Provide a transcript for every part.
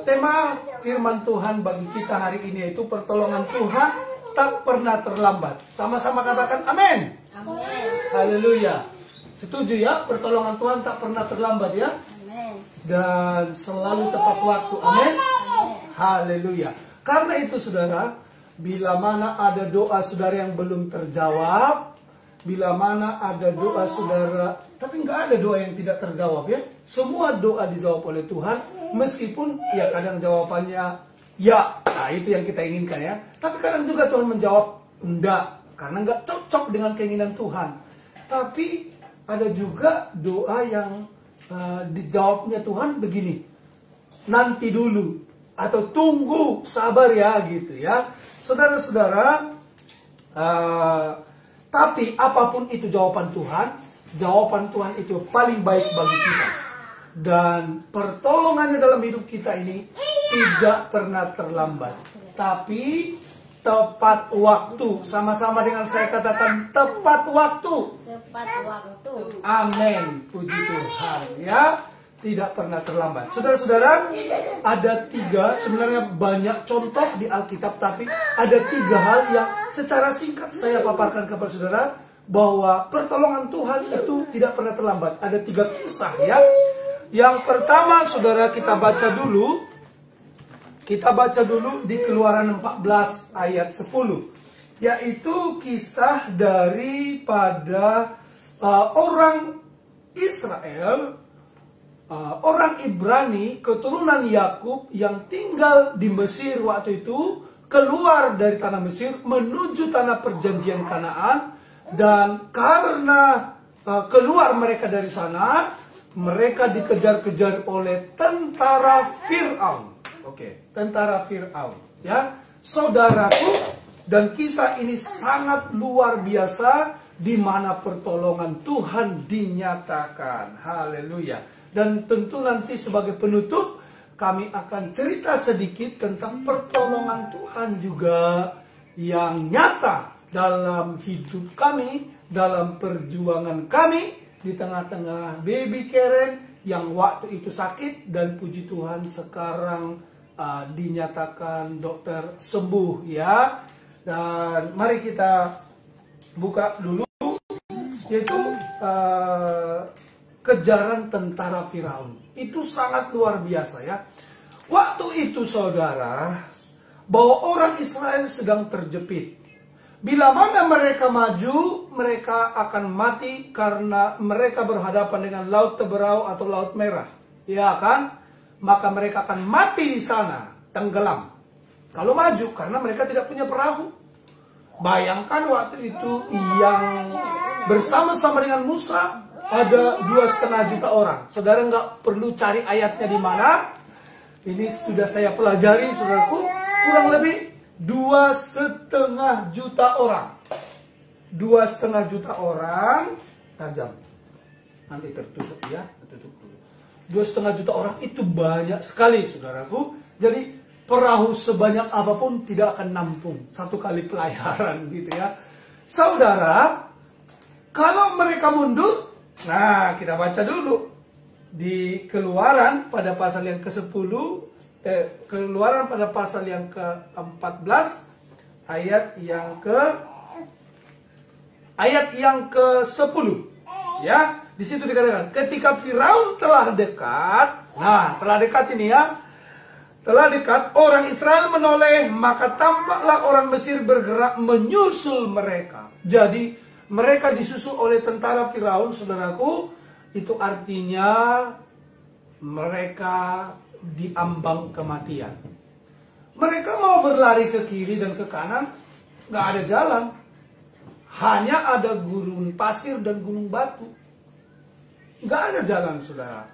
Tema firman Tuhan bagi kita hari ini yaitu pertolongan Tuhan tak pernah terlambat. Sama-sama katakan amin. Amin. Haleluya. Setuju ya, pertolongan Tuhan tak pernah terlambat ya. Amin. Dan selalu tepat waktu. Amin. Haleluya. Karena itu saudara, bila mana ada doa saudara yang belum terjawab, bila mana ada doa saudara, tapi nggak ada doa yang tidak terjawab ya. Semua doa dijawab oleh Tuhan, meskipun ya kadang jawabannya ya, nah itu yang kita inginkan ya. Tapi kadang juga Tuhan menjawab enggak, karena nggak cocok dengan keinginan Tuhan. Tapi ada juga doa yang dijawabnya Tuhan begini, nanti dulu, atau tunggu, sabar ya gitu ya. Saudara-saudara, tapi apapun itu jawaban Tuhan itu paling baik bagi kita. Dan pertolongannya dalam hidup kita ini tidak pernah terlambat. Tapi tepat waktu. Sama-sama dengan saya katakan tepat waktu. Tepat waktu. Amin. Puji Tuhan ya. Tidak pernah terlambat. Saudara-saudara, ada tiga, sebenarnya banyak contoh di Alkitab, tapi ada tiga hal yang secara singkat saya paparkan kepada saudara, bahwa pertolongan Tuhan itu tidak pernah terlambat. Ada tiga kisah ya. Yang pertama saudara, kita baca dulu di Keluaran 14 ayat 10. Yaitu kisah daripada orang Israel, orang Ibrani, keturunan Yakub yang tinggal di Mesir waktu itu, keluar dari tanah Mesir menuju tanah perjanjian Kanaan. Dan karena keluar mereka dari sana, mereka dikejar-kejar oleh tentara Fir'aun. Oke, tentara Fir'aun. Ya, saudaraku, dan kisah ini sangat luar biasa, di mana pertolongan Tuhan dinyatakan. Haleluya. Dan tentu nanti sebagai penutup, kami akan cerita sedikit tentang pertolongan Tuhan juga yang nyata dalam hidup kami, dalam perjuangan kami, di tengah-tengah baby Karen yang waktu itu sakit, dan puji Tuhan sekarang dinyatakan dokter sembuh ya. Dan mari kita buka dulu, yaitu kejaran tentara Firaun. Itu sangat luar biasa ya. Waktu itu saudara, bahwa orang Israel sedang terjepit. Bila mana mereka maju, mereka akan mati karena mereka berhadapan dengan Laut Teberau atau Laut Merah. Ya kan? Maka mereka akan mati di sana, tenggelam. Kalau maju, karena mereka tidak punya perahu. Bayangkan waktu itu yang bersama-sama dengan Musa ada 2,5 juta orang. Saudara nggak perlu cari ayatnya di mana. Ini sudah saya pelajari, saudaraku. Kurang lebih 2,5 juta orang. 2,5 juta orang. Tajam. Nanti tertutup ya. Tertutup dulu. 2,5 juta orang itu banyak sekali, saudaraku. Jadi perahu sebanyak apapun tidak akan nampung satu kali pelayaran gitu ya. Saudara, kalau mereka mundur, nah kita baca dulu di Keluaran pada pasal yang ke-10, Keluaran pada pasal yang ke-14 ayat yang ke-10 ya. Di situ dikatakan ketika Firaun telah dekat. Nah, telah dekat ini ya. Telah dekat, orang Israel menoleh, maka tampaklah orang Mesir bergerak menyusul mereka. Jadi mereka disusul oleh tentara Firaun, saudaraku. Itu artinya mereka diambang kematian. Mereka mau berlari ke kiri dan ke kanan, nggak ada jalan. Hanya ada gurun pasir dan gunung batu. Nggak ada jalan, saudara.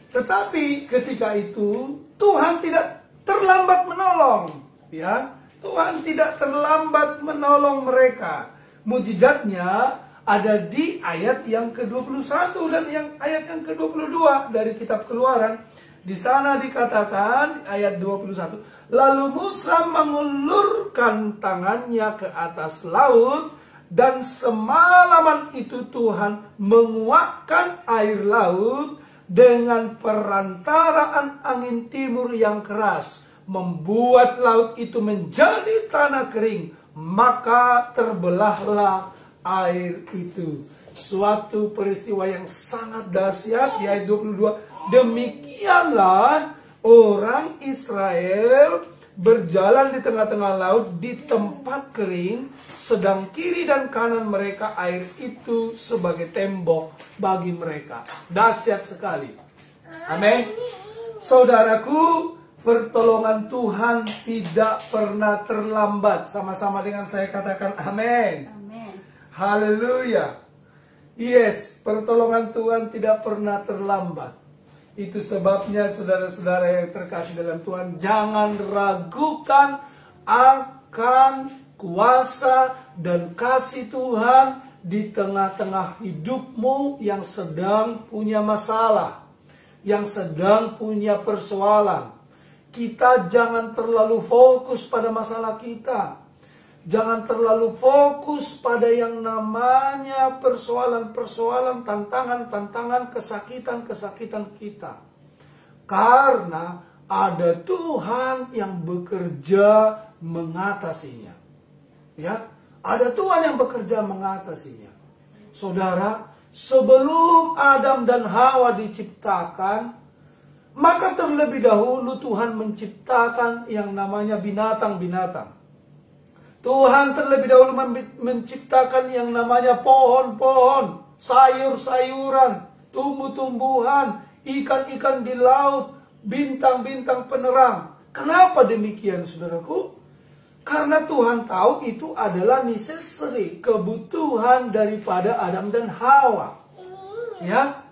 Tetapi ketika itu Tuhan tidak terlambat menolong, ya. Tuhan tidak terlambat menolong mereka. Mujizatnya ada di ayat yang ke-21 dan ayat yang ke-22 dari kitab Keluaran. Di sana dikatakan ayat 21, lalu Musa mengulurkan tangannya ke atas laut, dan semalaman itu Tuhan menguakkan air laut dengan perantaraan angin timur yang keras, membuat laut itu menjadi tanah kering, maka terbelahlah air itu. Suatu peristiwa yang sangat dahsyat di ayat 22. Demikianlah orang Israel berjalan di tengah-tengah laut di tempat kering, sedang kiri dan kanan mereka air itu sebagai tembok bagi mereka. Dahsyat sekali. Amin. Saudaraku, pertolongan Tuhan tidak pernah terlambat. Sama-sama dengan saya katakan amin. Amin. Haleluya. Yes, pertolongan Tuhan tidak pernah terlambat. Itu sebabnya saudara-saudara yang terkasih dalam Tuhan, jangan ragukan akan kuasa dan kasih Tuhan di tengah-tengah hidupmu yang sedang punya masalah, yang sedang punya persoalan. Kita jangan terlalu fokus pada masalah kita. Jangan terlalu fokus pada yang namanya persoalan-persoalan, tantangan-tantangan, kesakitan-kesakitan kita. Karena ada Tuhan yang bekerja mengatasinya. Ya, ada Tuhan yang bekerja mengatasinya. Saudara, sebelum Adam dan Hawa diciptakan, maka terlebih dahulu Tuhan menciptakan yang namanya binatang-binatang. Tuhan terlebih dahulu menciptakan yang namanya pohon-pohon, sayur-sayuran, tumbuh-tumbuhan, ikan-ikan di laut, bintang-bintang penerang. Kenapa demikian, saudaraku? Karena Tuhan tahu itu adalah necessary, kebutuhan daripada Adam dan Hawa. Ya.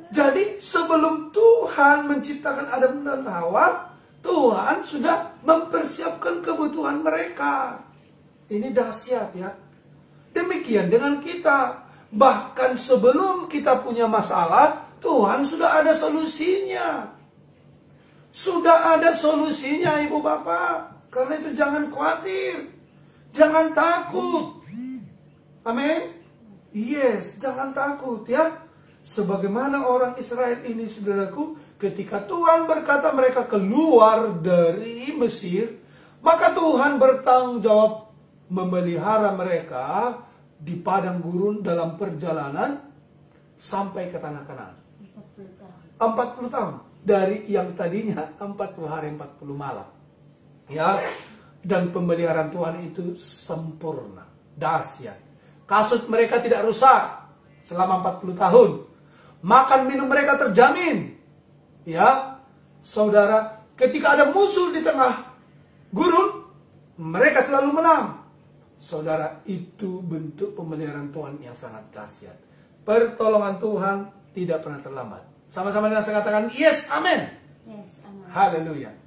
Jadi sebelum Tuhan menciptakan Adam dan Hawa, Tuhan sudah mempersiapkan kebutuhan mereka. Ini dahsyat ya. Demikian dengan kita. Bahkan sebelum kita punya masalah, Tuhan sudah ada solusinya. Sudah ada solusinya, Ibu Bapak. Karena itu jangan khawatir. Jangan takut. Amin. Yes, jangan takut ya. Sebagaimana orang Israel ini, saudaraku, ketika Tuhan berkata mereka keluar dari Mesir, maka Tuhan bertanggung jawab memelihara mereka di padang gurun dalam perjalanan sampai ke tanah Kanaan. 40 tahun. Dari yang tadinya 40 hari 40 malam. Ya, dan pemeliharaan Tuhan itu sempurna, dahsyat. Kasut mereka tidak rusak selama 40 tahun. Makan minum mereka terjamin. Ya, saudara, ketika ada musuh di tengah gurun, mereka selalu menang. Saudara, itu bentuk pemeliharaan Tuhan yang sangat dahsyat. Pertolongan Tuhan tidak pernah terlambat. Sama-sama dengan saya katakan, yes, amen. Yes, amen. Haleluya.